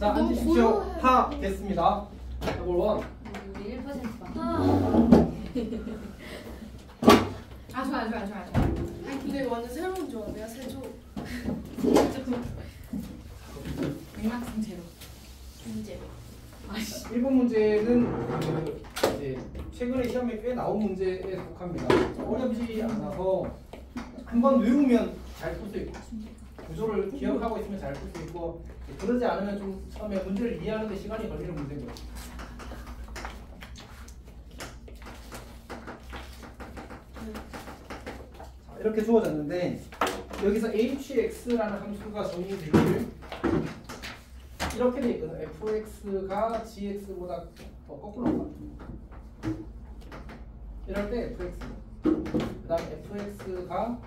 자, 앉으십시오. 하 됐습니다. 해볼 원. 우리 1%만. 아 좋아요. 아니 근데 완전 새로운 조합이야 세조. 맥락성 제로. 문제. 아씨. 1번 문제는 그 이제 최근에 시험에 꽤 나온 문제에 속합니다. 어렵지 않아서 한번 외우면 잘 풀 수 있고 구조를 기억하고 있으면 잘 풀 수 있고 그러지 않으면 좀 처음에 문제를 이해하는 데 시간이 걸리는 문제인 거죠. 자, 이렇게 주어졌는데 여기서 hx라는 함수가 정의되기를 이렇게 돼 있거든. fx가 gx보다 더 거꾸로 가. 이럴 때 fx. 그다음 fx가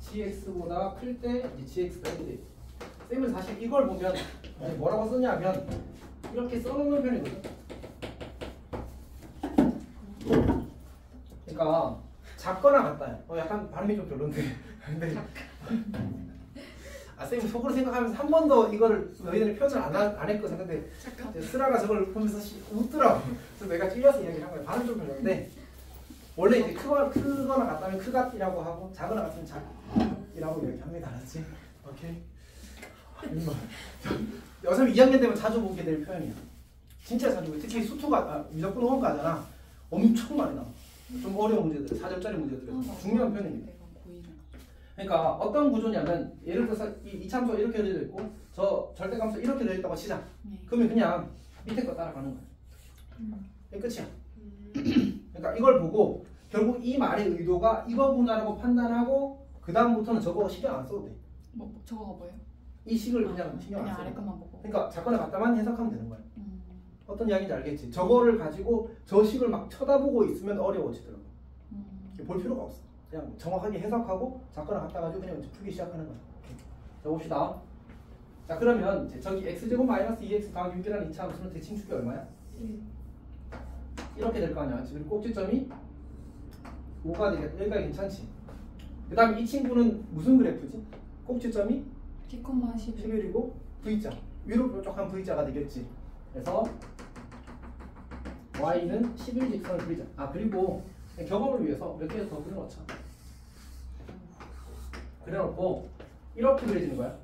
gx보다 클 때 gx가 이렇게 돼 있어. 쌤은 사실 이걸 보면 뭐라고 쓰냐면 이렇게 써놓는 편이거든. 그러니까 작거나 같다요. 약간 발음이 좀 별론데. 근데 아, 쌤이 속으로 생각하면서 한 번도 이거를 너희들이 표현 안 했거든. 근데 쓰라가 저걸 보면서 웃더라고. 그래서 내가 찔려서 이야기를 한 거야. 발음 좀 별론데 원래 이제 크거나 같다면 크같이라고 하고 작거나 같으면 작이라고 이야기합니다. 알았지? 오케이. 어차피 2학년 되면 자주 보게 될 표현이야. 진짜 자주 보게. 특히 수투가 미적분 호흡가잖아. 엄청 많이 나와. 좀 어려운 문제들, 4점짜리 문제들 중요한 편입니다. 그러니까 어떤 구조냐면 예를 들어서 이 참수가 이렇게 되어 있고 저 절대감수가 이렇게 되어 있다고 치자. 그러면 그냥 밑에 거 따라가는 거야. 이게 끝이야. 그러니까 이걸 보고 결국 이 말의 의도가 이거구나라고 판단하고 그 다음부터는 저거 신경 안 써도 돼. 저거가 뭐예요? 이 식을 그냥 신경 안 그냥 써. 아래 것만 보고. 그러니까 작거나 같다만 해석하면 되는 거야. 어떤 이야기인지 알겠지? 저거를 가지고 저 식을 막 쳐다보고 있으면 어려워지더라고. 볼 필요가 없어. 그냥 정확하게 해석하고 작거나 같다 가지고 그냥 풀기 시작하는 거야. 자 봅시다. 자 그러면 이제 저기 x제곱 마이너스 2x 더하기 6이라는 2차 함수는 대칭축이 얼마야? 이렇게 될 거 아니야. 그리고 꼭지점이 5가 되겠다. 여기가 괜찮지? 그 다음 이 친구는 무슨 그래프지? 꼭지점이 T콤마 11. 11이고 V자 위로 뾰족한 V자가 되겠지. 그래서 y는 11직선을 그리자. 아 그리고 경험을 위해서 몇 개 더 그려놓자. 그려놓고 이렇게 그려지는 거야.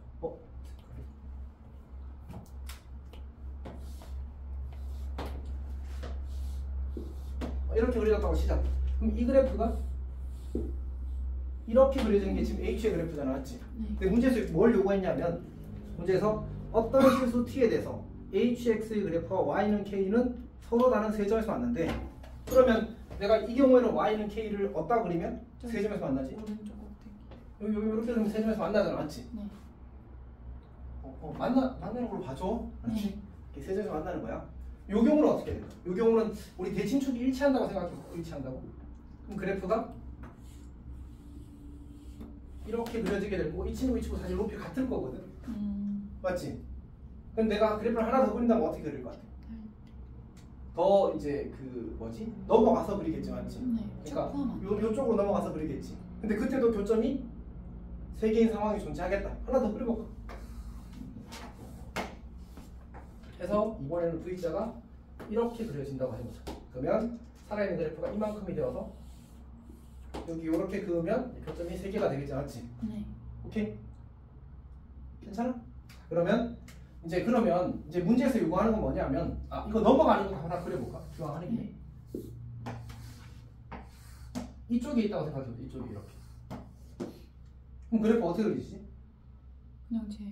이렇게 그려졌다고 치자. 그럼 이 그래프가 이렇게 그려지는 게 지금 h의 그래프잖아, 맞지? 근데 문제에서 뭘 요구했냐면 문제에서 어떤 실수 t에 대해서 hx의 그래프와 y는 k는 서로 다른 세 점에서 만났는데 그러면 내가 이 경우에는 y는 k를 어디다 그리면 세 점에서 만나지? 오른쪽 꼭대기. 여기 이렇게 그리면 세 점에서 만나잖아, 맞지? 네. 만나는 걸로 봐줘, 맞지? 이렇게 세 점에서 만나는 거야. 요 경우는 어떻게 될까? 요 경우는 우리 대칭축이 일치한다고 생각해. 일치한다고? 그럼 그래프가 이렇게 그려지게 되고 이 친구 사실 높이 같을 거거든. 맞지? 그럼 내가 그래프를 하나 더 그린다면 어떻게 그릴 것 같아? 더 이제 그 뭐지? 넘어가서 그리겠지, 맞지? 네. 그러니까 요쪽으로 넘어가서 그리겠지. 근데 그때도 교점이 세 개인 상황이 존재하겠다. 하나 더 그려볼까? 해서 이번에는 V자가 이렇게 그려진다고 해보자. 그러면 살아있는 그래프가 이만큼이 되어서 여기 이렇게 그으면 교점이 3개가 되겠지, 맞지? 네. 오케이? 괜찮아? 그러면 이제 문제에서 요구하는 건 뭐냐면 이거 넘어가는 거 하나 그려볼까? 기왕하는 김에 이쪽에 있다고 생각해보자. 이쪽에 이렇게. 그럼 그래프 어떻게 그리지? 그냥 제.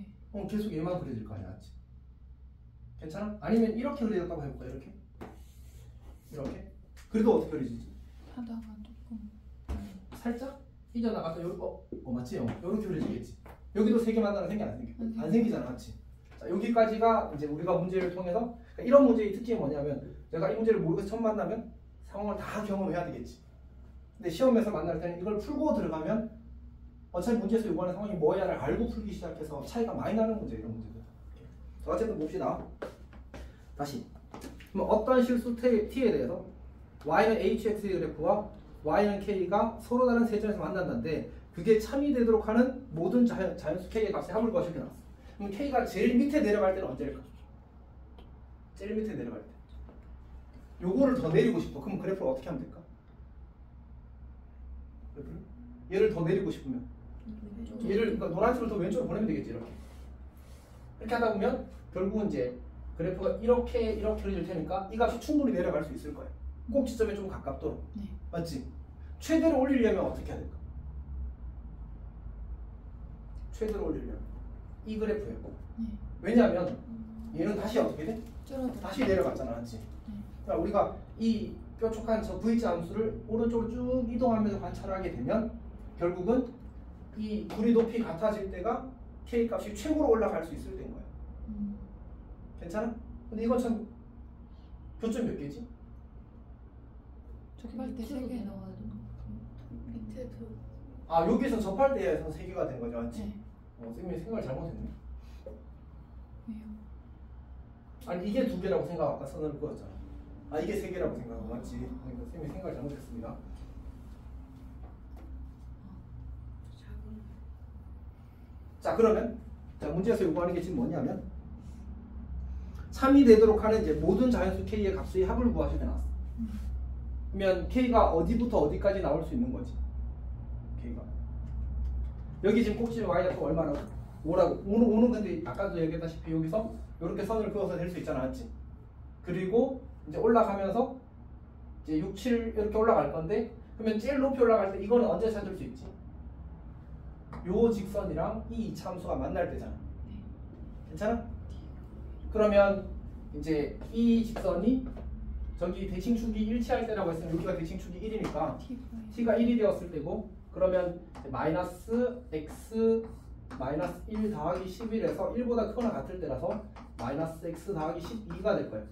계속 얘만 그려질 거 아니야, 맞지? 괜찮아? 아니면 이렇게 그려졌다고 해볼까? 이렇게? 이렇게? 그래도 어떻게 그려지지? 하다가 조금. 살짝 삐져나가서 맞지? 이렇게 그려지겠지. 여기도 3개 만나면 생겨 안 생겨? 안 생기잖아, 맞지? 자, 여기까지가 이제 우리가 문제를 통해서 그러니까 이런 문제의 특징이 뭐냐면 내가 이 문제를 모르고 처음 만나면 상황을 다 경험해야 되겠지. 근데 시험에서 만날 때는 이걸 풀고 들어가면 어차피 문제에서 요구하는 상황이 뭐야를 알고 풀기 시작해서 차이가 많이 나는 문제, 이런 문제들. 자, 어쨌든 봅시다. 다시. 그럼 어떤 실수 t에 대해서 y는 hx의 그래프와 y는 k가 서로 다른 세 점에서 만난다는데 그게 참이 되도록 하는 모든 자연수 k의 값의 합을 구하시게 나왔어. 그럼 k가 제일 밑에 내려갈 때는 언제일까? 제일 밑에 내려갈 때. 요거를 더 내리고 싶어. 그럼 그래프를 어떻게 하면 될까? 그래프를? 얘를 더 내리고 싶으면 얘를 그러니까 노란색을 더 왼쪽으로 보내면 되겠지. 이렇게 하다 보면 결국은 이제 그래프가 이렇게 흐려질 테니까 이 값이 충분히 내려갈 수 있을 거예요. 꼭 지점에 좀 가깝도록. 네. 맞지? 최대로 올리려면 어떻게 해야 될까? 최대로 올리려면 이 그래프예요. 네. 왜냐하면 얘는 다시 어떻게 돼? 줄어들어. 다시 내려갔잖아, 맞지? 그러니까 우리가 이 뾰족한 저 V자 함수를 오른쪽으로 쭉 이동하면서 관찰하게 되면 결국은 이 둘이 높이 같아질 때가 K 값이 최고로 올라갈 수 있을 때인 거야. 괜찮아? 근데 이건 참 교점 몇 개지? 접할 때 3개. 밑에도. 아 여기서 접할 때에서 3개가 된 거죠, 맞지? 네. 선생님이 생각을 잘못했네. 왜요? 아니 이게 2개라고 생각 아까 선을 그었잖아. 아 이게 3개라고 생각하고 맞지? 그러니까 선생님이 생각을 잘못했습니다. 작은. 자 그러면 자 문제에서 요구하는 게 지금 뭐냐면 3이 되도록 하는 이제 모든 자연수 K의 값의 합을 구하시게 나왔어. 그러면 K가 어디부터 어디까지 나올 수 있는 거지? K가 여기 지금 꼭지의 Y좌표 얼마라고? 5라고. 5는 근데 아까도 얘기했다시피 여기서 이렇게 선을 그어서 될 수 있잖아, 맞지? 그리고 이제 올라가면서 이제 6, 7 이렇게 올라갈 건데 그러면 제일 높이 올라갈 때 이거는 언제 찾을 수 있지? 요 직선이랑 이 이차함수가 만날 때잖아. 괜찮아? 그러면 이제 이 직선이 저기 대칭축이 일치할 때라고 했으면 여기가 대칭축이 1이니까 t가 1이 되었을 때고 그러면 마이너스 x 마이너스 1 더하기 11에서 1보다 크거나 같을 때라서 마이너스 x 더하기 12가 될 거예요.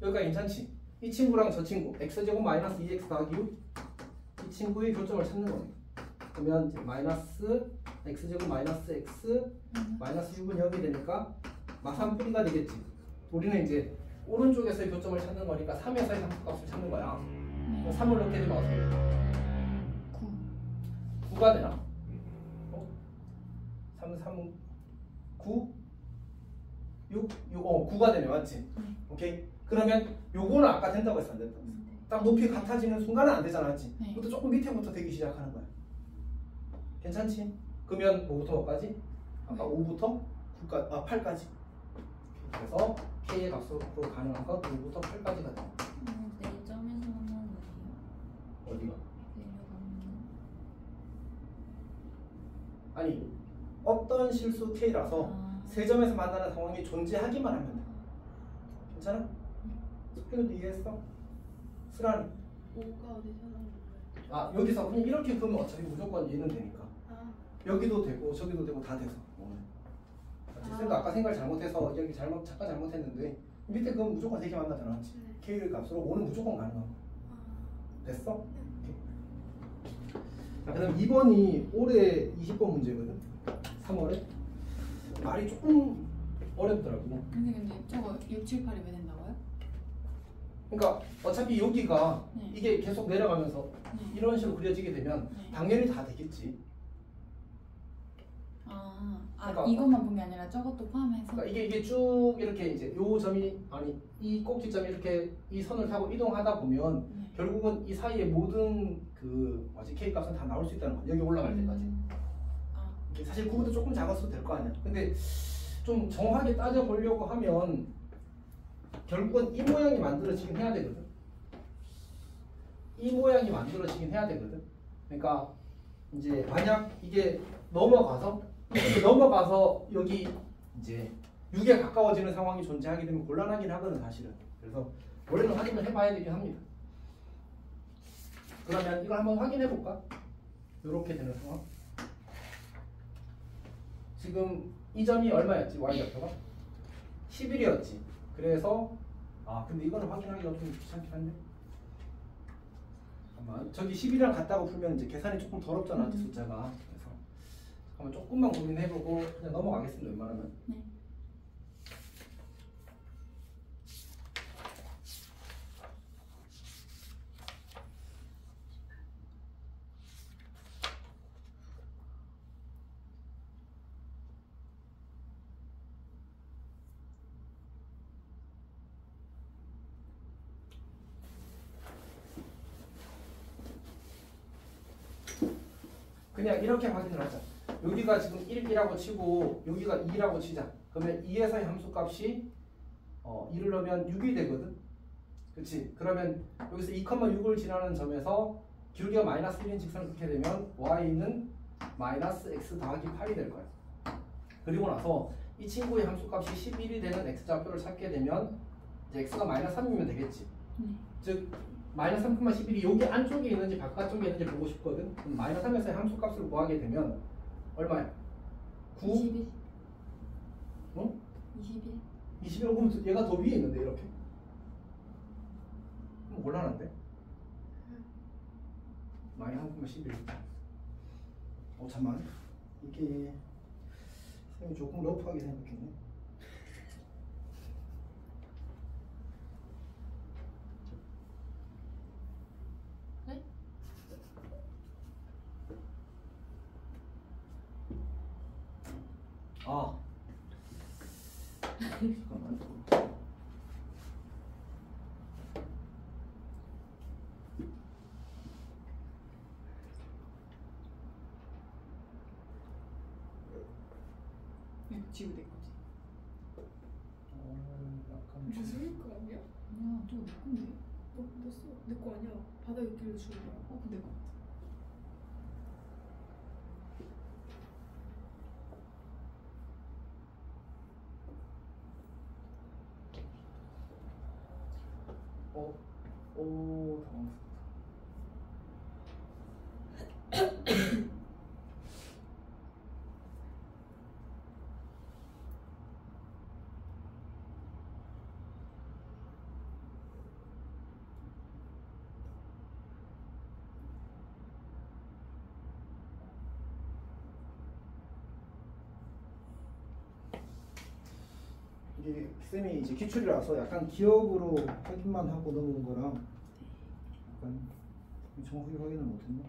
여기가 괜찮지? 이 친구랑 저 친구 x제곱 마이너스 2x 더하기 6 이 친구의 교점을 찾는 거예요. 그러면 이제 마이너스 x제곱 마이너스 x 마이너스 6은 0이 되니까 마산뿌리가 되겠지. 우리는 이제 오른쪽에서의 교점을 찾는 거니까 3에서의 상수값을 찾는 거야. 3을 넣게 되면 어떻게 돼? 9. 9가 되나? 3, 9? 6? 9가 되네, 맞지? 오케이? 그러면 요거는 아까 된다고 했어, 안 된다고 했어? 딱 높이 같아지는 순간은 안 되잖아, 맞지? 네. 그것도 조금 밑에부터 되기 시작하는 거야. 괜찮지? 그러면 뭐부터 뭐까지? 아까 5부터 9까지, 8까지. 그래서 K의 값으로 가능한 건 5부터 8까지가 돼. 네 점에서는 어디가? 내려가는 아니, 어떤 실수 K라서 세 점에서 만나는 상황이 존재하기만 하면 돼. 괜찮아? 스피드도 이해했어? 쓰라니. 5가 어디서 나오는 거예요? 아, 여기서 그냥 이렇게 그러면 어차피 무조건 얘는 되니까. 아, 여기도 되고 저기도 되고 다 돼서. 쌤도 아까 생각을 잘못해서 여기 잠깐 잘못했는데 밑에 그건 무조건 3개 만나잖아. 네. K를 값으로 5는 무조건 가능하고. 됐어? 자, 그 다음 2번이 올해 20번 문제거든. 3월에. 말이 조금 어렵더라고. 근데 저거 6, 7, 8이 왜 된다고요? 그러니까 어차피 여기가 네. 이게 계속 내려가면서 네. 이런 식으로 그려지게 되면 네. 당연히 다 되겠지. 그러니까 이것만 본 게 아니라 저것도 포함해서. 그러니까 이게 쭉 이렇게 이제 요 점이 아니 이 꼭지점이 이렇게 이 선을 타고 이동하다 보면 네. 결국은 이 사이에 모든 그 뭐지 K 값은 다 나올 수 있다는 거야. 여기 올라갈 때까지. 아, 이게 사실 그보다 조금 작았어도 될 거 아니야. 근데 좀 정확하게 따져 보려고 하면 결국은 이 모양이 만들어지긴 해야 되거든. 이 모양이 만들어지긴 해야 되거든. 그러니까 이제 만약 이게 넘어가서 여기 이제 6에 가까워지는 상황이 존재하게 되면 곤란하긴 하거든 사실은. 그래서 원래는 확인을 해봐야 되긴 합니다. 그러면 이걸 한번 확인해 볼까? 이렇게 되는 상황. 지금 이 점이 얼마였지? Y좌표가 11이었지. 그래서 근데 이거는 확인하기가 좀 귀찮긴 한데. 잠깐만. 저기 10이랑 같다고 풀면 이제 계산이 조금 더럽잖아, 숫자가. 그래서 잠깐만 조금만 고민해보고 그냥 넘어가겠습니다. 웬만하면. 네. 그냥 이렇게 확인을 하자. 여기가 지금 1이라고 치고 여기가 2라고 치자. 그러면 2에서의 함수값이 2를 넣으면 6이 되거든. 그치? 그러면 여기서 2,6을 지나는 점에서 기울기가 마이너스 1인 직선을 그렇게 되면 y는 마이너스 x 더하기 8이 될 거야. 그리고 나서 이 친구의 함수값이 11이 되는 x좌표를 찾게 되면 이제 x가 마이너스 3이면 되겠지. 즉 마이너스 3,11이 여기 안쪽에 있는지 바깥쪽에 있는지 보고 싶거든. 그럼 마이너스 3에서의 함수값을 구하게 되면 얼마야? 9? 21. 어? 21. 21 그러면 얘가 더 위에 있는데 이렇게? 그럼 곤란한데? 마이너스 3,11. 잠만. 이게 쌤이 조금 러프하게 생각했네. 네? 잠깐만. 이거 지우 내 거지. 약간 무슨 거 아니야? 아니야, 저거 내 건데. 너 써? 내 거 아니야. 바닥에 있길래 주는 거야. 그거 내 거. 당황스럽다. 이게 쌤이 이제 기출이라서 약간 기억으로 확인만 하고 넘어온 거랑 약간 정확하게 확인을 못했나?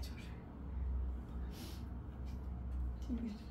잠시만. TV 조작.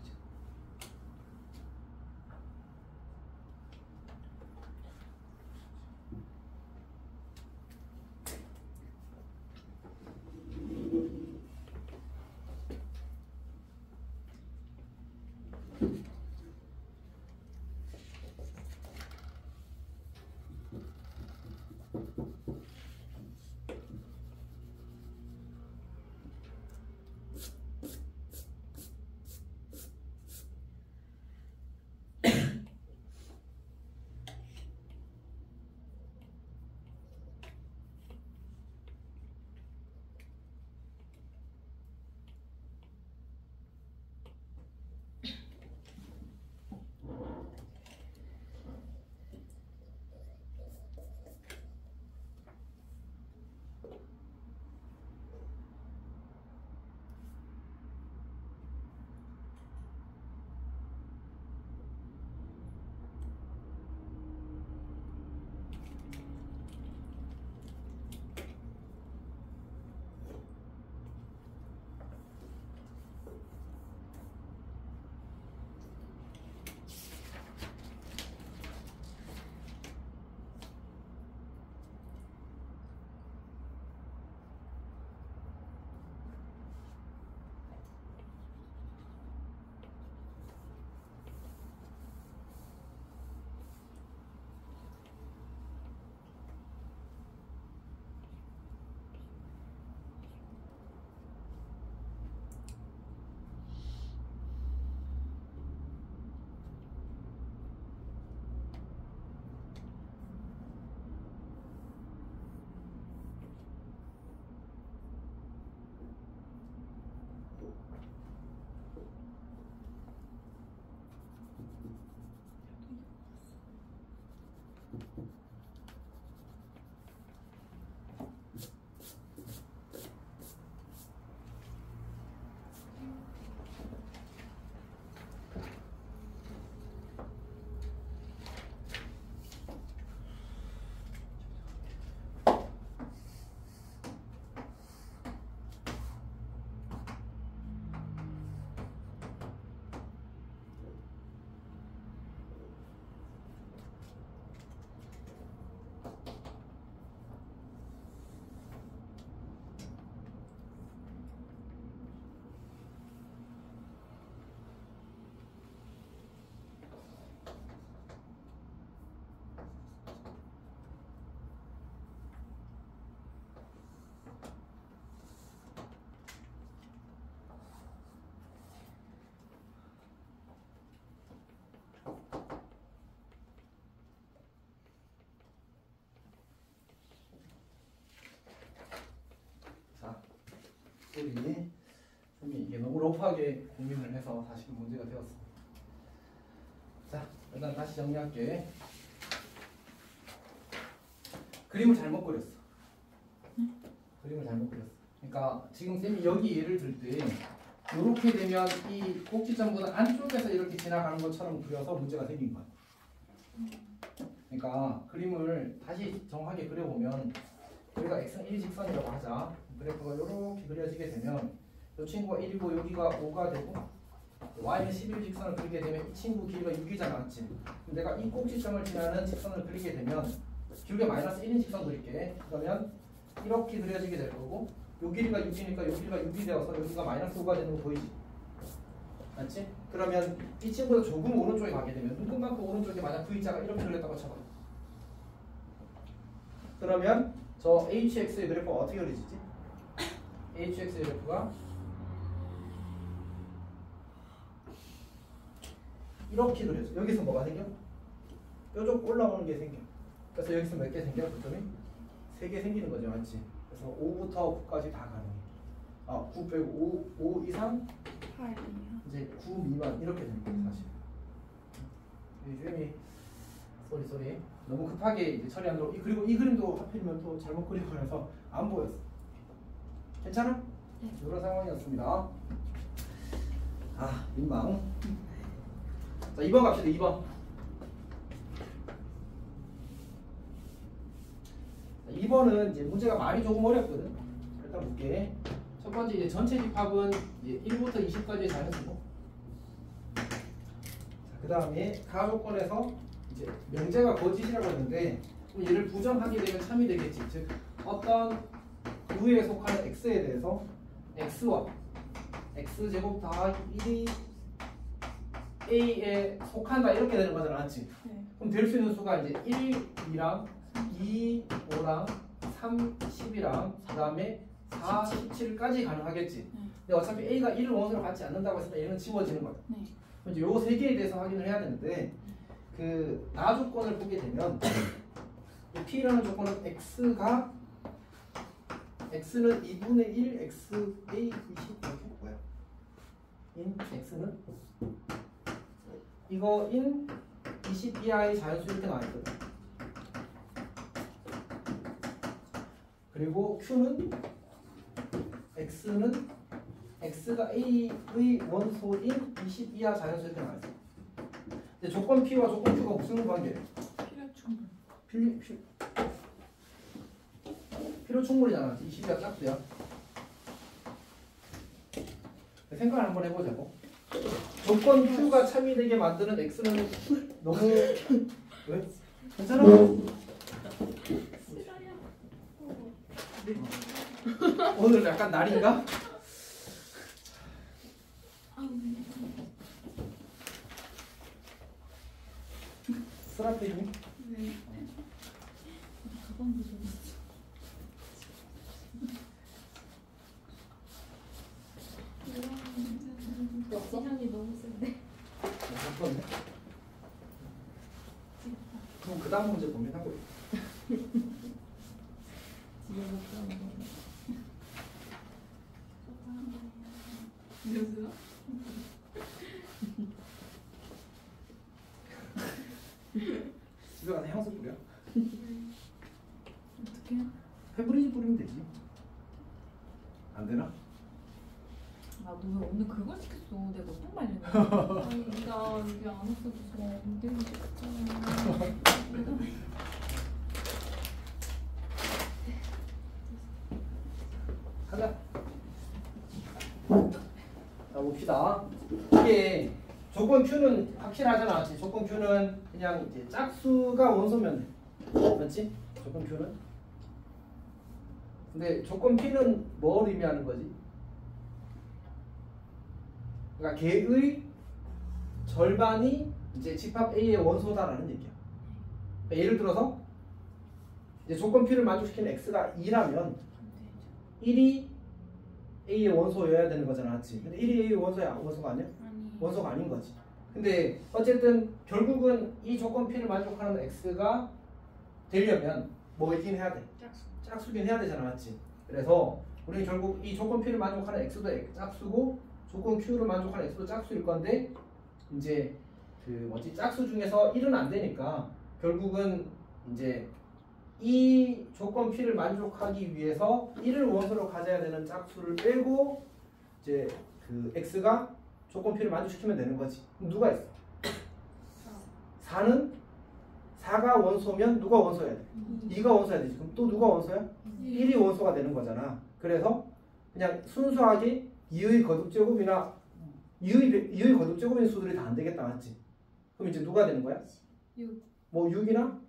우리 이게 너무 러프하게 고민을 해서 다시 문제가 되었어. 자, 일단 다시 정리할게. 그림을 잘못 그렸어. 그림을 잘못 그렸어. 그러니까 지금 쌤이 여기 예를 들 때 이렇게 되면 이 꼭지점보다 안쪽에서 이렇게 지나가는 것처럼 그려서 문제가 생긴 거야. 그러니까 그림을 다시 정확하게 그려보면 여기가 x는 1직선이라고 하자. 그래프가 이렇게 그려지게 되면 이 친구가 1이고 여기가 5가 되고 y는 11직선을 그리게 되면 이 친구 길이가 6이잖아, 맞지? 그럼 내가 이 꼭지점을 지나는 직선을 그리게 되면 길게 마이너스 1인 직선 그릴게. 그러면 이렇게 그려지게 될 거고 요 길이가 6이니까 요 길이가 6이 되어서 여기가 마이너스 5가 되는 거 보이지? 맞지? 그러면 이 친구보다 조금 오른쪽에 가게 되면 눈금만큼 오른쪽에 만약 V자가 이렇게 그렸다고 쳐봐. 그러면 저 HX의 그래프가 어떻게 그려지지? HX의 그래프가 이렇게 그려져. 여기서 뭐가 생겨? 뾰족 올라오는 게 생겨. 그래서 여기서 몇 개 생겨? 그점이 3개 생기는 거죠, 맞지? 그래서 5부터 9까지 다 가능해. 9 빼고 5 이상 8이요. 이제 9 미만 이렇게 되는 거예요, 사실. 쌤이 쏘리 너무 급하게 이제 처리하느라고 그리고 이 그림도 하필이면 또 잘못 그리고 그래서 안 보였어. 괜찮아? 네. 이런 상황이었습니다. 민망. 자, 2번 갑시다. 2번. 2번은 이제 문제가 말이 조금 어렵거든. 일단 볼게. 첫 번째 이제 전체 집합은 이제 1부터 20까지의 자연수고 그 다음에 가조건에서 이제 명제가 거짓이라고 했는데 그럼 얘를 부정하게 되면 참이 되겠지. 즉 어떤 u에 속하는 x에 대해서 x와 x제곱 더하기 1이 a에 속한다 이렇게 되는 거잖아, 맞지? 네. 그럼 될 수 있는 수가 이제 1, 2랑 2, 5랑 3, 10이랑 그 다음에 4, 17까지 가능하겠지. 근데 어차피 a가 1을 원소로 갖지 않는다고 했으면 얘는 지워지는 거야. 네. 그럼 이제 요 세 개에 대해서 확인을 해야 되는데 그 나 조건을 보게 되면 이 p라는 조건은 x가 x는 2분의 1 x a 20 이렇게 뭐야? 인 x는 이거 인 22i 자연수 이렇게 나와 있거든. 그리고 q는 x는 x가 a의 원소인 22하 자연수 이렇게 나와 있어. 근데 조건 p와 조건 q가 무슨 관계예요? 필요 충분이잖아. 22가 짝수야. 생각을 한번 해보자고. 조건 q가 참이 되게 만드는 x는 너무 왜? 괜찮아? 오늘 약간 날인가? 스라피니? 네. 가방도 좀 있어. 시간이 너무 센데. 잠깐만요. 그럼 그 다음 문제 고민하고 있어. 집에 못 가는 거. 누구야? 집에 가서 향수 뿌려. 어떻게? 페브리즈 뿌리면 되지. 안 되나? 아, 너 왜 오늘 그걸 시켰어? 내가 똥 말리네. 아니 네가 여기 안 왔어도 저 엉덩이 줬잖아. 가자. 자 봅시다. 이게 조건 Q는 확실하잖아. 조건 Q는 그냥 이제 짝수가 원소면 돼. 맞지? 조건 Q는. 근데 조건 P는 뭘 의미하는 거지? 그러니까 걔의 절반이 이제 집합 A의 원소다라는 얘기야. 그러니까 예를 들어서 이제 조건 P를 만족시키는 X가 2라면 1이 A의 원소여야 되는 거잖아, 맞지? 근데 1이 A의 원소야, 원소가 아니야? 원소가 아닌 거지. 근데 어쨌든 결국은 이 조건 P를 만족하는 X가 되려면 뭐이긴 해야 돼? 짝수긴 해야 되잖아, 맞지? 그래서 우리는 결국 이 조건 P를 만족하는 X도 짝수고 조건 Q를 만족하는 X도 짝수일 건데 이제 그 뭐지? 짝수 중에서 1은 안 되니까 결국은 이제 이 조건 P를 만족하기 위해서 1을 원소로 가져야 되는 짝수를 빼고 이제 그 X가 조건 P를 만족시키면 되는 거지. 그럼 누가 있어? 4는 4가 원소면 누가 원소여야 돼? 2가 원소여야 되지. 그럼 또 누가 원소야? 1이 원소가 되는 거잖아. 그래서 그냥 순수하게 2의 거듭제곱이나 2의 거듭제곱인 수들이 다 안 되겠다, 맞지? 그럼 이제 누가 되는 거야? 6. 뭐 6이나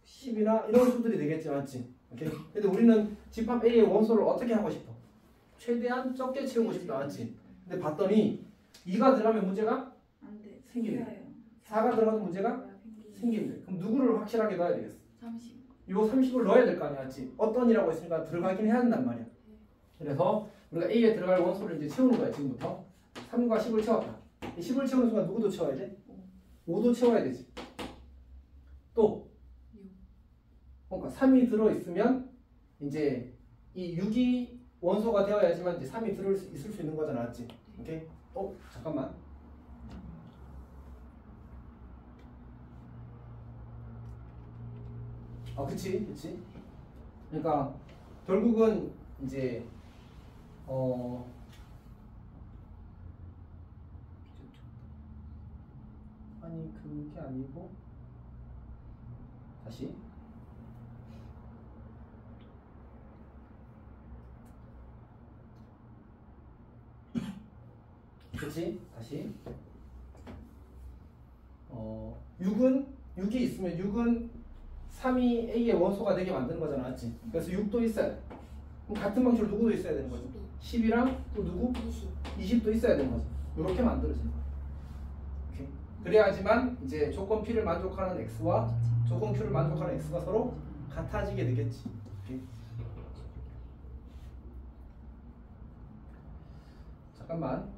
10이나 이런 수들이 되겠지, 맞지? 오케이. 근데 우리는 집합 A의 원소를 어떻게 하고 싶어? 최대한 적게 채우고 싶다, 맞지? 근데 봤더니 2가 들어가면 문제가 안 돼. 생기네. 4가 들어가면 문제가 생기는데 그럼 누구를 확실하게 넣어야 되겠어? 30. 요 30을 넣어야 될 거 아니야, 맞지? 어떤이라고 했으니까 들어가긴 해야 된단 말이야. 그래서 우리가 A에 들어갈 원소를 이제 채우는 거야, 지금부터. 3과 10을 채웠다. 이 10을 채우는 순간 누구도 채워야 돼? 5도 채워야 되지. 또 그러니까 3이 들어있으면 이제 이 6이 원소가 되어야지만 이제 3이 있을 수 있는 거잖아, 맞지? 오케이? 잠깐만. 그치. 그러니까 결국은 이제 아니 그게 아니고 다시 그치? 다시 6이 있으면 6은 3이 A의 원소가 되게 만드는 거잖아, 맞지? 그래서 6도 있어야 돼. 그럼 같은 방식으로 누구도 있어야 되는 거지? 10이랑 또 누구? 20도 있어야 되는 거지. 이렇게 만들어지는 거야. 오케이. 그래야지만 이제 조건 P를 만족하는 X와 조건 Q를 만족하는 X가 서로 같아지게 되겠지. 오케이. 잠깐만.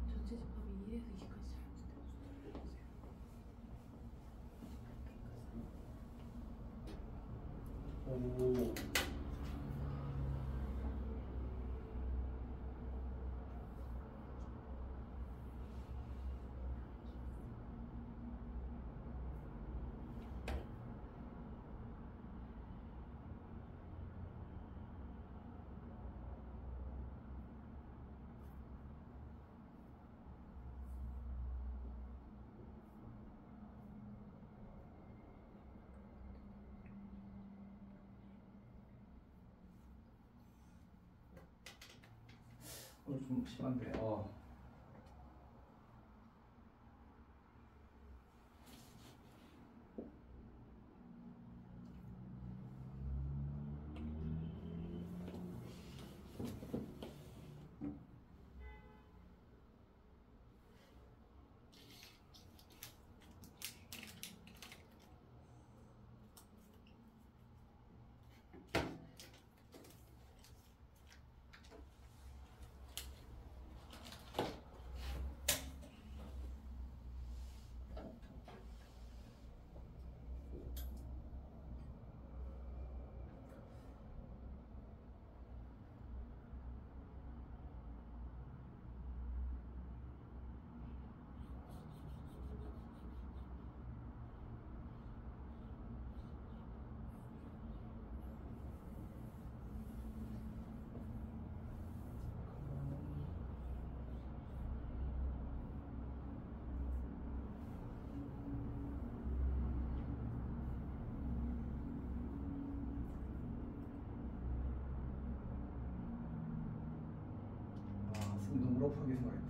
전체 집합이 1에서 2까지 오. 오늘 좀 심한데. 너무 러프하게 생각했다.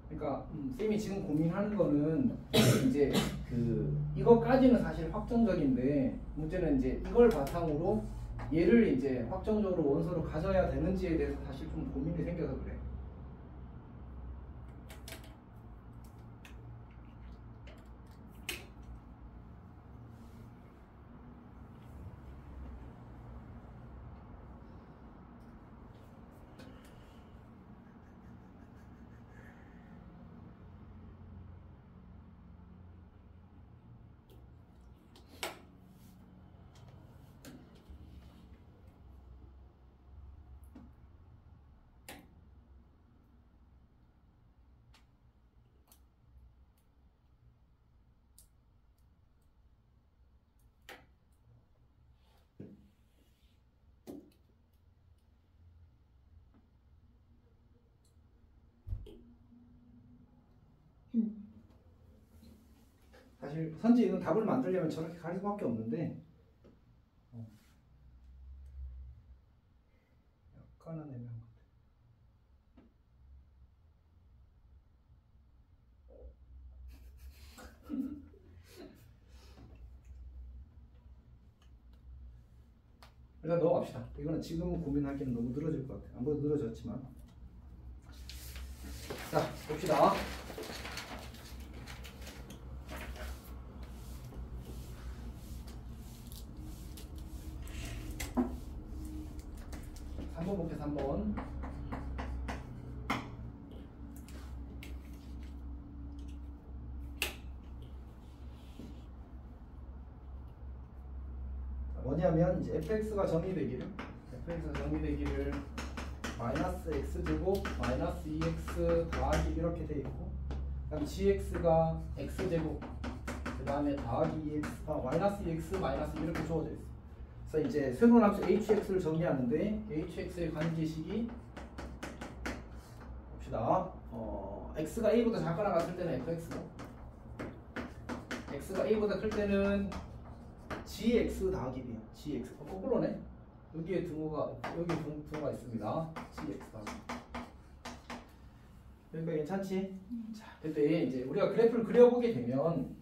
그러니까 쌤이 지금 고민하는 거는 이제 이거까지는 사실 확정적인데 문제는 이제 이걸 바탕으로 얘를 이제 확정적으로 원소로 가져야 되는지에 대해서 사실 좀 고민이 생겨서 그래. 사실 선지 이건 답을 만들려면 저렇게 가릴 수밖에 없는데 약간은 애매한 것 같아. 일단 넣어갑시다. 이거는 지금 고민하기는 너무 늘어질 것 같아요. 안 그래도 늘어졌지만. 자, 봅시다. 한번 볼게요. 3번. 뭐냐면 이제 fx가 정의되기를 마이너스 x제곱 마이너스 2x 더하기 이렇게 돼 있고, 그다음 gx가 x제곱 그 다음에 더하기 2x 마이너스 2x 마이너스 이렇게 주어져 있어. 그래서 이제 새로운 함수 hx를 정리하는데 hx의 관계식이 봅시다. x가 a보다 작거나 같을 때는 fx고, x가 a보다 클 때는 gx 더하기 b야. gx 거꾸로네. 여기에 등호가 등호가 있습니다. gx 더하기. 여기가 괜찮지? 자, 근데 이제 우리가 그래프를 그려보게 되면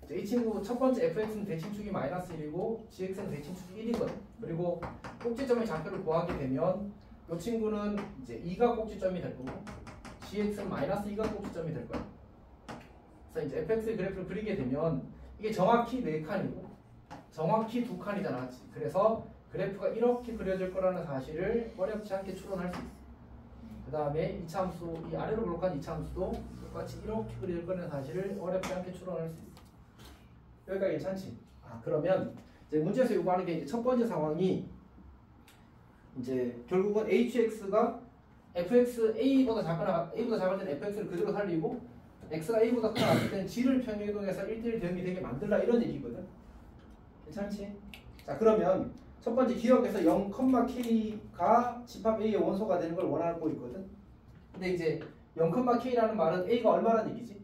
이제 이 친구 첫 번째 fx는 대칭축이 마이너스 1이고 gx는 대칭축이 1이거든. 그리고 꼭지점의 좌표를 구하게 되면 이 친구는 이제 2가 꼭지점이 될 거고 gx는 마이너스 2가 꼭지점이 될 거야. 그래서 이제 fx의 그래프를 그리게 되면 이게 정확히 4칸이고 정확히 2칸이잖아. 그래서 그래프가 이렇게 그려질 거라는 사실을 어렵지 않게 추론할 수 있어. 그 다음에 이차함수, 이 아래로 볼록한 이차함수도 똑같이 이렇게 그려질 거라는 사실을 어렵지 않게 추론할 수 있어. 여기까지 괜찮지? 그러면 이제 문제에서 요구하는 게 이제 첫 번째 상황이 이제 결국은 hx가 fx a보다 작거나 a보다 작을 때는 fx를 그대로 살리고 x가 a보다 크거나 같을 때는 g를 평행이동해서 1대1 대응이 되게 만들라 이런 얘기거든. 괜찮지? 자, 그러면 첫 번째 기억에서 0,k가 집합 A의 원소가 되는 걸 원하고 있거든. 근데 이제 0,k라는 말은 A가 얼마란 얘기지?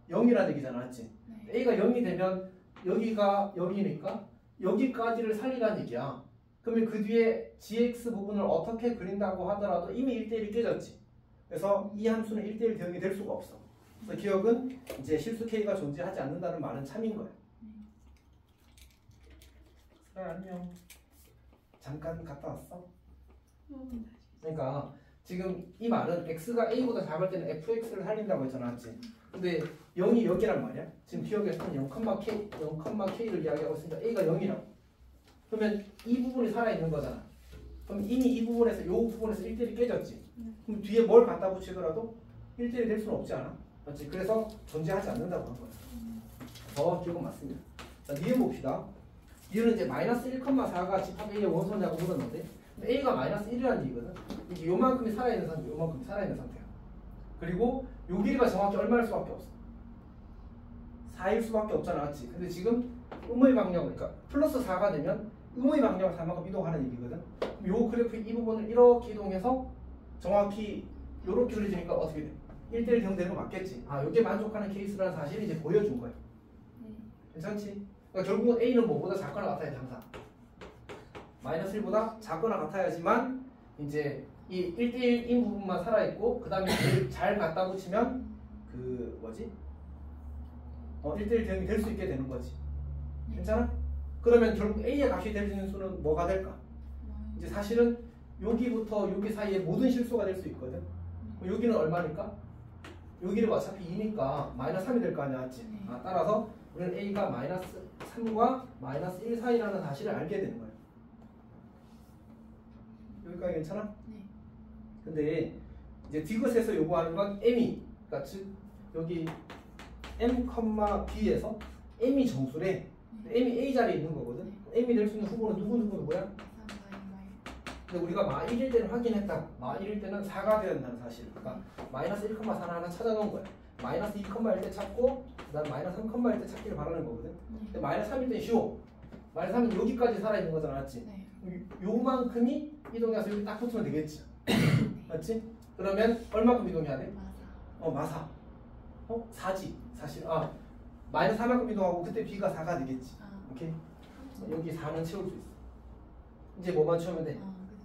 0이라는 얘기잖아, 맞지? 네. A가 0이 되면 여기가 0이니까 여기까지를 살리라는 얘기야. 그러면 그 뒤에 gx 부분을 어떻게 그린다고 하더라도 이미 1대1이 깨졌지. 그래서 이 함수는 1대1 대응이 될 수가 없어. 그래서 기억은 이제 실수 k가 존재하지 않는다는 말은 참인 거야. 안녕. 잠깐 갔다 왔어? 그러니까 지금 이 말은 x가 a보다 작을 때는 fx를 살린다고 했잖아, 맞지? 근데 0이 여기란 말이야. 지금 기억에서는 0,k를 이야기하고 있으니까 a가 0이라고. 그러면 이 부분이 살아있는 거잖아. 그럼 이미 이 부분에서 이 부분에서 1대1이 깨졌지. 그럼 뒤에 뭘 갖다 붙이더라도 1대1이 될 수는 없지 않아? 맞지? 그래서 존재하지 않는다고 한 거야. 기억은 맞습니다. 자, 니은 봅시다. 이는 이제 마이너스 1,4가 집합 A의 원소냐고 물었는데 A가 마이너스 1이라는 얘기거든. 이게 요만큼이 살아있는 상태, 요만큼이 살아있는 상태야. 그리고 요 길이가 정확히 얼마일 수밖에 없어. 4일 수밖에 없잖아, 맞지? 근데 지금 음의 방향을, 그러니까 플러스 4가 되면 음의 방향을 4만큼 이동하는 얘기거든. 그럼 요 그래프 이 부분을 이렇게 이동해서 정확히 요렇게 그려지니까 어떻게 돼? 1대1 대응되는 거 맞겠지? 요게 만족하는 케이스라는 사실을 이제 보여준 거야. 괜찮지? 그러니까 결국은 A는 뭐보다 작거나 같아야 돼, 항상. 마이너스 1보다 작거나 같아야지만 이제 이 1대1인 부분만 살아있고 그 다음에 잘 갖다 붙이면 그 뭐지? 1대1 대응이 될 수 있게 되는 거지. 괜찮아? 그러면 결국 A의 값이 될 수 있는 수는 뭐가 될까? 이제 사실은 여기부터 여기 사이에 모든 실수가 될 수 있거든. 여기는 얼마니까? 여기는 어차피 2니까 마이너스 3이 될 거 아니야, 맞지? 따라서 우리는 A가 마이너스 3과 마이너스 1 사이라는 사실을 알게 되는 거예요. 여기까지 괜찮아? 네. 근데 이제 디귿에서 요구하는 건 M이, 그러니까 즉 여기 M, B에서 M이 정수래. M이 A 자리에 있는 거거든. M이 될 수 있는 후보는 누구야? 근데 우리가 마 1일 때는 확인했다. 마 1일 때는 4가 되어야 한다는 사실. 그러니까 마이너스 1,4를 하나 찾아놓은 거야. 마이너스 2,1 때 찾고 그 다음 마이너스 3,1 때 찾기를 바라는 거거든. 근데 마이너스 3일 때 쉬워. 마이너스 3은 여기까지 살아있는 거잖아, 맞지? 네. 요만큼이 이동해서 여기 딱 붙으면 되겠지. 맞지? 그러면 얼마큼 이동해야 돼? 마사. 4지 사실. 마이너스 4만큼 이동하고 그때 B가 4가 되겠지. 오케이? 여기 4는 채울 수 있어. 이제 뭐만 채우면 돼?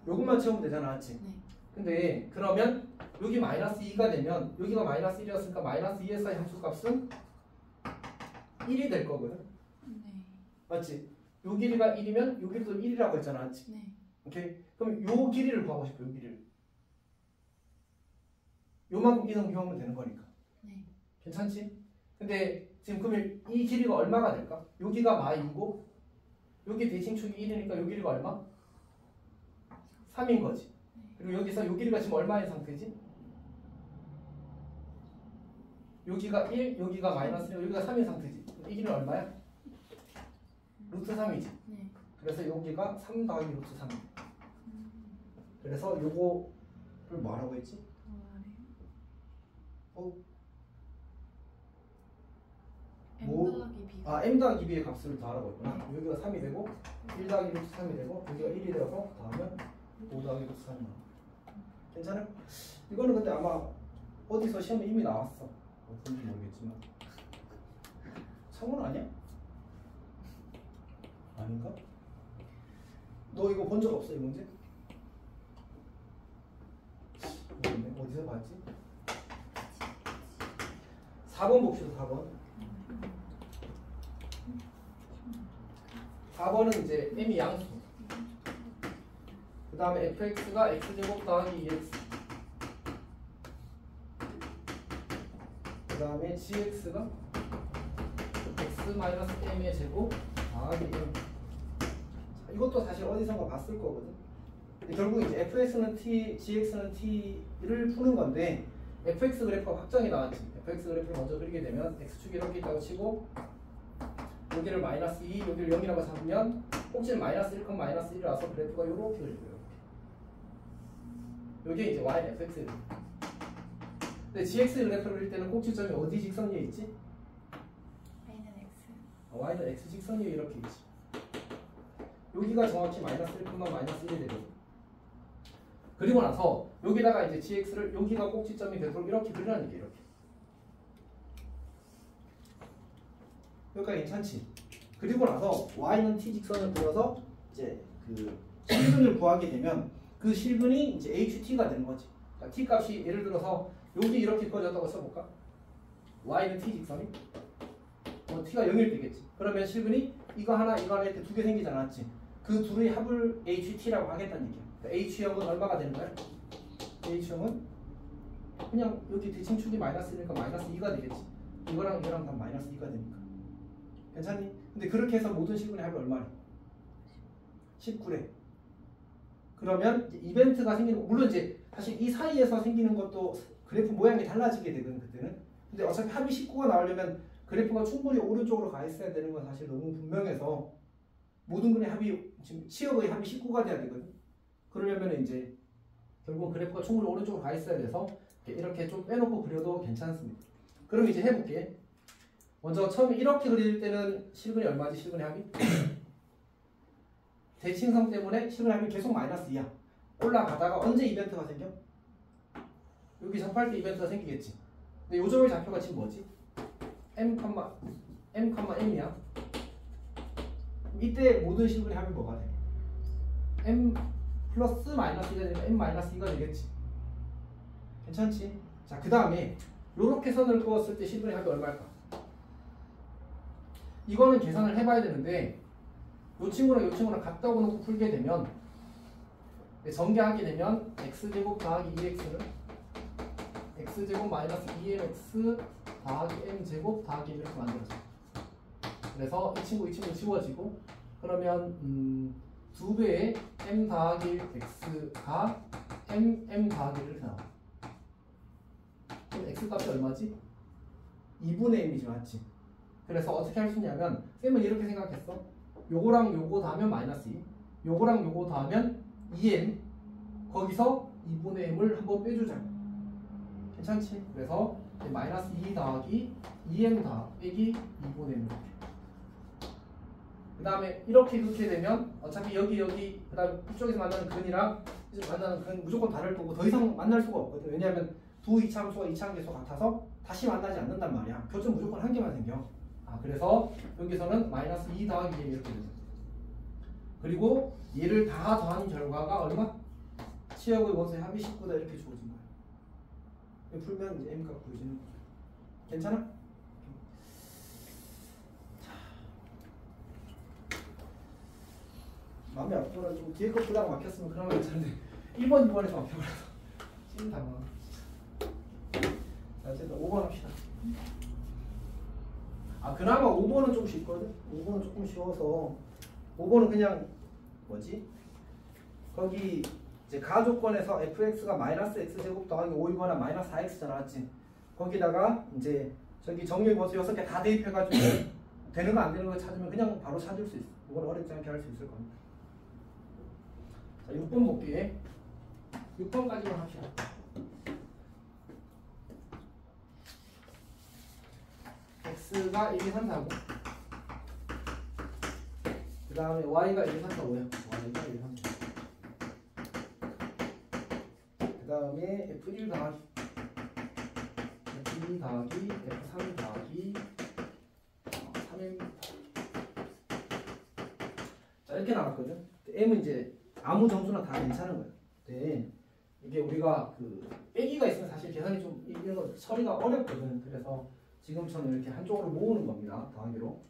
요것만 채우면 되잖아, 맞지? 네. 근데 그러면 여기 마이너스 2가 되면 여기가 마이너스 1이었으니까 마이너스 2에서의 함수값은 1이 될 거거든. 네. 맞지? 요 길이가 1이면 요 길이도 1이라고 했잖아. 맞지? 네. 오케이? 그럼 요 길이를 구하고 싶어. 요 길이를. 요만큼 이동 비우면 되는 거니까. 네. 괜찮지? 근데 지금 그러면 이 길이가 얼마가 될까? 여기가 마이고 여기 대칭축이 1이니까 요 길이가 얼마? 3인 거지. 그리고 여기서 요 길이가 지금 얼마인 상태지? 여기가 1, 여기가 마이너스 1, 여기가 3인 상태지. 이 길이는 얼마야? 루트 3이지. 네. 그래서 여기가 3 더하기 루트 3. 그래서 요거를 뭐라고 했지? M 뭐? 더하기 B. 아, m 더하기 b의 값을 더하라고 했구나. 여기가 3이 되고 1 더하기 루트 3이 되고 여기가 1이 되어서 더하면 5 더하기 루트 3이 나와. 괜찮아? 이거는 근데 아마 어디서 시험에 이미 나왔어. 어떤지 모르겠지만. 성은 아니야? 아닌가? 너 이거 본 적 없어, 이 문제? 모르겠네. 어디서 봤지? 4번 봅시다. 4번. 4번은 이제 m이 양수. 그 다음에 fx가 x제곱 더하기 2x. 그 다음에 gx가 x-m의 제곱 더하기 m. 자, 이것도 사실 어디선가 봤을 거거든. 근데 결국 이제 fx는 t, gx는 t를 푸는 건데 fx 그래프가 확정이 나왔지. fx 그래프를 먼저 그리게 되면 x축이 이렇게 있다고 치고 여기를 마이너스 2, 여기를 0이라고 잡으면 꼭지는 마이너스 1, 마이너스 1이라서 그래프가 이렇게 그려져요. 이게 이제 y, fx. 근데 gx 그래프를 그릴 때는 꼭지점이 어디 직선위에 있지? Y는 X. y는 x 직선위에 이렇게 있지. 여기가 정확히 마이너스 1, 마이너스 1이 되거든. 그리고 나서 여기다가 이제 gx를 여기가 꼭지점이 되도록 이렇게 그리라는 게 이렇게. 여기까지 괜찮지? 그리고 나서 y는 t 직선을 그려서 이제 그 실근을 구하게 되면 그 실근이 이제 ht가 되는 거지. 자, t 값이 예를 들어서 여기 이렇게 꺼졌다고 써볼까? y는 t 직선이 t가 0일 때겠지. 그러면 실근이 이거 하나 이렇게 두 개 생기지 않았지? 그 둘의 합을 ht라고 하겠다는 얘기야. 그러니까 h형은 얼마가 되는 거야? h형은 그냥 여기 대칭축이 마이너스니까 마이너스 2가 되겠지. 이거랑 이거랑 다 마이너스 2가 되니까. 괜찮니? 근데 그렇게 해서 모든 실근의 합이 얼마래? 19래. 그러면 이제 이벤트가 생기는 거, 물론 이제 사실 이 사이에서 생기는 것도 그래프 모양이 달라지게 되거든 그때는. 근데 어차피 합이 19가 나오려면 그래프가 충분히 오른쪽으로 가 있어야 되는 건 사실 너무 분명해서 모든 근의 합이 지금 치역의 합이 19가 돼야 되거든. 그러려면 이제 결국 그래프가 충분히 오른쪽으로 가 있어야 돼서 이렇게 좀 빼놓고 그려도 괜찮습니다. 그럼 이제 해볼게. 먼저 처음에 이렇게 그릴 때는 실근이 얼마지? 실근의 합이? 대칭성 때문에 실근의 합이 계속 마이너스 2야. 올라가다가 언제 이벤트가 생겨? 여기 접할 때 이벤트가 생기겠지. 근데 요점의 좌표가 지금 뭐지? m이야. 이때 모든 실근의 합이 뭐가 돼? m 플러스 마이너스 2가 되면 m 마이너스 2가 되겠지. 괜찮지? 자, 그 다음에 요렇게 선을 그었을 때 실근의 합이 얼마일까? 이거는 계산을 해봐야 되는데 요 친구랑 요 친구랑 같다고 놓고 풀게 되면 전개하게 되면 x제곱 더하기 2x는 x제곱 마이너스 2mx 더하기 m제곱 더하기 이렇게 만들어져. 그래서 이 친구 지워지고 그러면 2배의 m 더하기 x가 m 더하기 이렇게 나와. 그럼 x 값이 얼마지? 2분의 m이지 맞지? 그래서 어떻게 할 수 있냐면 쌤은 이렇게 생각했어. 요거랑 요거 더하면 마이너스 2, 요거랑 요거 더하면 2m, 거기서 2분의 m을 한번 빼주자. 괜찮지? 그래서 마이너스 2 더하기 2m 빼기 2분의 m. 그 다음에 이렇게 되면 어차피 여기 그 다음에 이쪽에서 만나는 근이랑 이쪽 만나는 근 무조건 다를 거고 더 이상 만날 수가 없거든. 왜냐하면 두 이차함수가 이차함계수 같아서 다시 만나지 않는단 말이야. 교점 무조건 한 개만 생겨. 그래서 여기서는 마이너스 2 더하기 1 이렇게 되죠. 그리고 얘를 다 더한 결과가 얼마? 치역의 원소의 합이 19다 이렇게 주어진 거예요. 풀면 이제 m값 구해지는 거죠. 괜찮아? 마음이 아프거나 좀 뒤에 거 보다가 막혔으면 그나마 괜찮은데 1번, 2번에서 막혀버려서 찐 당황. 자, 어쨌든 5번 합시다. 아, 그나마 5번은 좀 쉽거든? 5번은 조금 쉬워서 5번은 그냥 뭐지? 거기 이제 가조건에서 fx가 마이너스 x제곱 더하기 5이거나 마이너스 4x잖아, 맞지? 거기다가 이제 저기 정렬 번수 6개 다 대입해가지고 되는 거 안 되는 거 찾으면 그냥 바로 찾을 수 있어. 이건 어렵지 않게 할 수 있을 겁니다. 자, 6번 볼게. 6번까지만 합시다. x가 1, 2, 3, 4, 5. 그 다음에 y가 1, 2, 3, 4, 5야. y가 1, 2, 3, 4. 그 다음에 f1 더하기 f2 더하기 f3 더하기 3m. 자, 이렇게 나왔거든. m은 이제 아무 점수나 다 괜찮은 거예요. 네. 이게 우리가 그 빼기가 있으면 사실 계산이 좀 이런 거 처리가 어렵거든. 그래서 지금처럼 이렇게 한쪽으로 모으는 겁니다. 더하기로.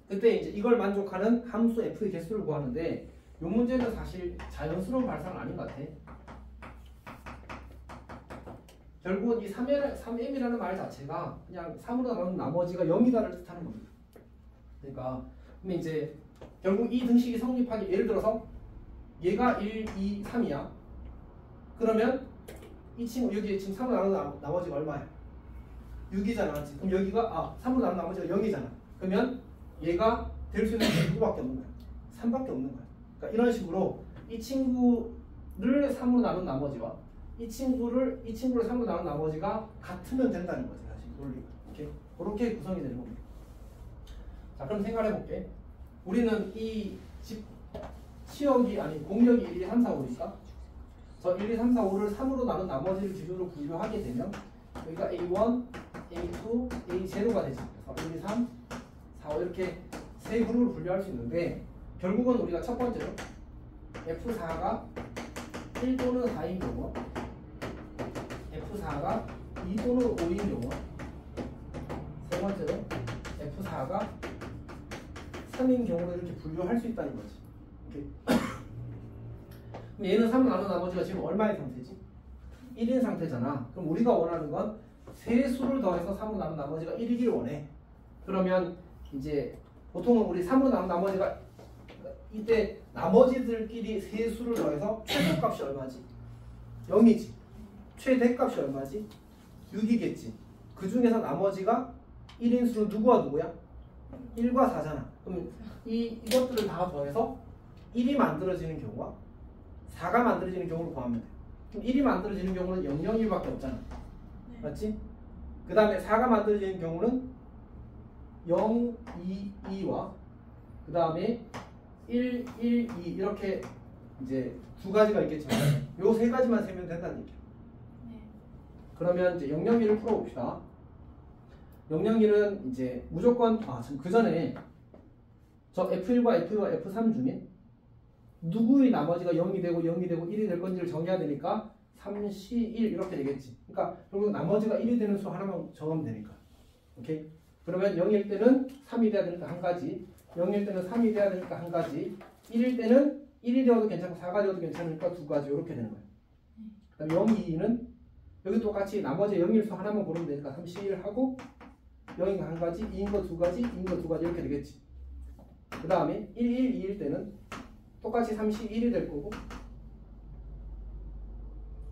그때 이제 이걸 만족하는 함수 f의 개수를 구하는데 이 문제는 사실 자연스러운 발상은 아닌 것 같아. 결국은 이 3m이라는 말 자체가 그냥 3으로 나눈 나머지가 0이다를 뜻하는 겁니다. 그러니까 근데 이제 결국 이 등식이 성립하기, 예를 들어서 얘가 1, 2, 3이야. 그러면 이 친구 여기 지금 3으로 나눈 나머지가 얼마야? 6이잖아. 그럼 여기가 3으로 나눈 나머지가 0이잖아. 그러면 얘가 될 수 있는 게 누구밖에 없는 거야? 3밖에 없는 거야. 그러니까 이런 식으로 이 친구를 3으로 나눈 나머지와 이 친구를 3으로 나눈 나머지가 같으면 된다는 거지. 사실 논리가. 이렇게 그렇게 구성이 되는 겁니다. 자, 그럼 생각해 볼게. 우리는 이 치역이 아니 공역이 1, 2, 3, 4, 5니까 저 1, 2, 3, 4, 5를 3으로 나눈 나머지를 기준으로 분류하게 되면 여기가 A1, A2, A0가 되지. 그래서 1, 2, 3, 4, 5 이렇게 세 그룹으로 분류할 수 있는데 결국은 우리가 첫 번째로 F4가 1 또는 4인 경우, F4가 2 또는 5인 경우, 세 번째로 F4가 3인 경우로 이렇게 분류할 수 있다는 거지. 이렇게. 그럼 얘는 3을 나눈 나머지가 지금 얼마의 상태지? 1인 상태잖아. 그럼 우리가 원하는 건 세 수를 더해서 3으로 나눈 나머지가 1이길 원해. 그러면 이제 보통은 우리 3으로 나눈 나머지가 이때 나머지들끼리 세 수를 더해서 최소값이 얼마지? 0이지. 최대값이 얼마지? 6이겠지. 그 중에서 나머지가 1인 수는 누구와 누구야? 1과 4잖아. 그럼 이것들을 다 더해서 1이 만들어지는 경우와 4가 만들어지는 경우를 구하면 돼. 그럼 1이 만들어지는 경우는 0, 0, 1밖에 없잖아. 네. 맞지? 그 다음에 4가 만들어지는 경우는 0, 2, 2와 그 다음에 1, 1, 2 이렇게 이제 두 가지가 있겠지만 요 세 가지만 세면 된다는 얘기야. 네. 그러면 이제 0, 0, 1을 풀어봅시다. 0, 0, 1은 이제 무조건 지금 그 전에 저 F1과 F2와 F3 중에 누구의 나머지가 0이 되고 0이 되고 1이 될 건지를 정해야 되니까 3, 10, 1 이렇게 되겠지. 그러니까 결국 나머지가 1이 되는 수 하나만 정하면 되니까. 오케이? 그러면 0일 때는 3이 돼야 되니까 한 가지, 0일 때는 3이 돼야 되니까 한 가지, 1일 때는 1이 되어도 괜찮고 4가 되어도 괜찮으니까 두 가지 이렇게 되는 거야. 그 다음에 0, 2, 2는 여기 똑같이 나머지 0일 수 하나만 고르면 되니까 3, 11 하고 0인 거 한 가지, 2인 거 두 가지, 2인 거 두 가지 이렇게 되겠지. 그 다음에 1, 1, 2일 때는 똑같이 31이 될 거고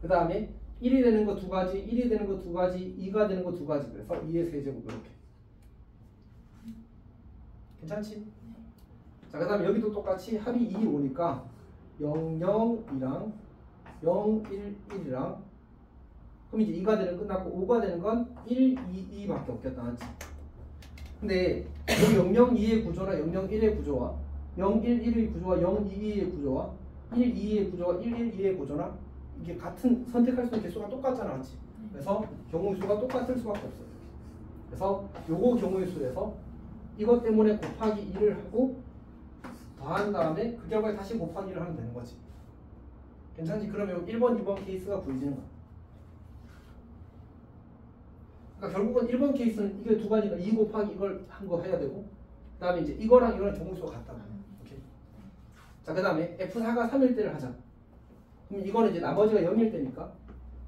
그 다음에 1이 되는 거 두 가지, 1이 되는 거 두 가지, 2가 되는 거 두 가지. 그래서 2의 세제곱 이렇게. 괜찮지? 자, 그 다음에 여기도 똑같이 합이 2, 5니까 0, 0이랑 0, 1, 1이랑 그럼 이제 2가 되는 끝났고 5가 되는 건 1, 2, 2밖에 없겠다. 맞지? 근데 여기 0, 0, 2의 구조나 0, 0, 1의 구조와 0, 1, 1의 구조와 0, 2, 2의 구조와 1, 2의 구조와 1, 1, 2의 구조나 이게 같은 선택할 수 있는 개수가 똑같잖아. 맞지? 그래서 경우의 수가 똑같을 수밖에 없어요. 그래서 요거 경우의 수에서 이것 때문에 곱하기 2를 하고 더한 다음에 그 결과에 다시 곱하기 1을 하면 되는 거지. 괜찮지? 그러면 1번, 2번 케이스가 구해지는 거야. 그러니까 결국은 1번 케이스는 이게 두 가지가 2 곱하기 이걸 한 거 해야 되고 그다음에 이제 이거랑 이거랑 정수가 같다. 오케이. 자, 그다음에 F4가 3일 때를 하자. 그럼 이거는 이제 나머지가 0일 때니까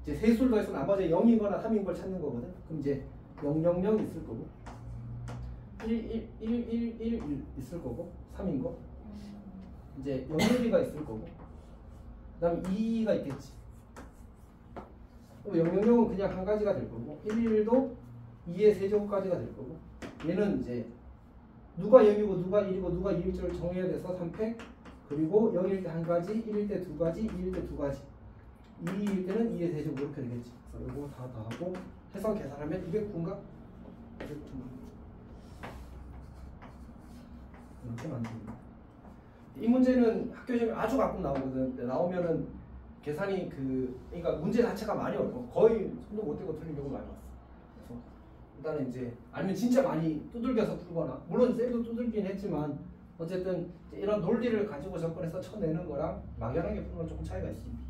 이제 세 술 더해서 나머지가 0이거나 3인 걸 찾는 거거든. 그럼 이제 0, 0, 0 있을 거고 1, 1, 1, 1, 1, 1 있을 거고 3인 거. 이제 0, 1가 있을 거고 그다음에 2가 있겠지. 0, 0, 0은 그냥 한 가지가 될 거고 1, 1도 2의 세제곱까지가 될 거고 얘는 이제 누가 0이고 누가 1이고 누가 2일지를 정해야 돼서 3팩 그리고 0일 때 한 가지, 1일 때 두 가지, 2일 때 두 가지 2일 때는 2의 세제곱 이렇게 되겠지. 그래서 이거 다 더하고 해서 계산하면 209인가? 209만 이렇게 만듭니다. 이 문제는 학교 시험에 아주 가끔 나오거든. 나오면은 계산이 그러니까 문제 자체가 많이 어려워. 거의 손도 못 대고 틀린 경우 많이 봤어. 그래서 일단은 이제 아니면 진짜 많이 두들겨서 풀거나 물론 쌤도 두들긴 했지만 어쨌든 이런 논리를 가지고 접근해서 쳐내는 거랑 막연하게 푸는 건 조금 차이가 있습니다.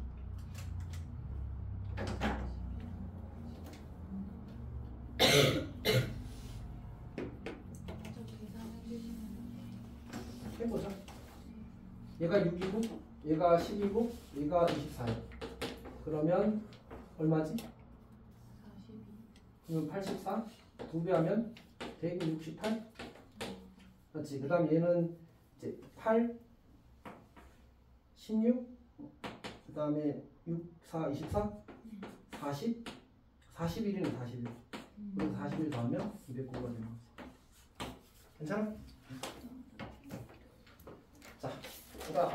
해보자. 얘가 6이고 얘가 10이고 얘가 24야. 그러면 얼마지? 42. 그러면 84 2배 하면 168 맞지? 그 다음 얘는 이제 8 16 그 다음에 6 4 24 40 41이네 41 그리고 41 더하면 209가 되는 거지. 괜찮아? 자, 그러니까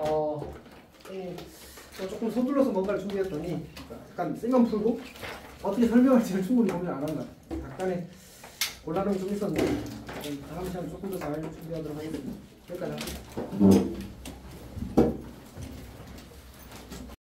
조금 서둘러서 뭔가를 준비했더니 약간 생각 풀고 어떻게 설명할지를 충분히 고민 안 한다. 약간의 곤란함이 좀 있었는데 다음 시간 조금 더 잘 준비하도록 하겠습니다. 여기까지 할게요.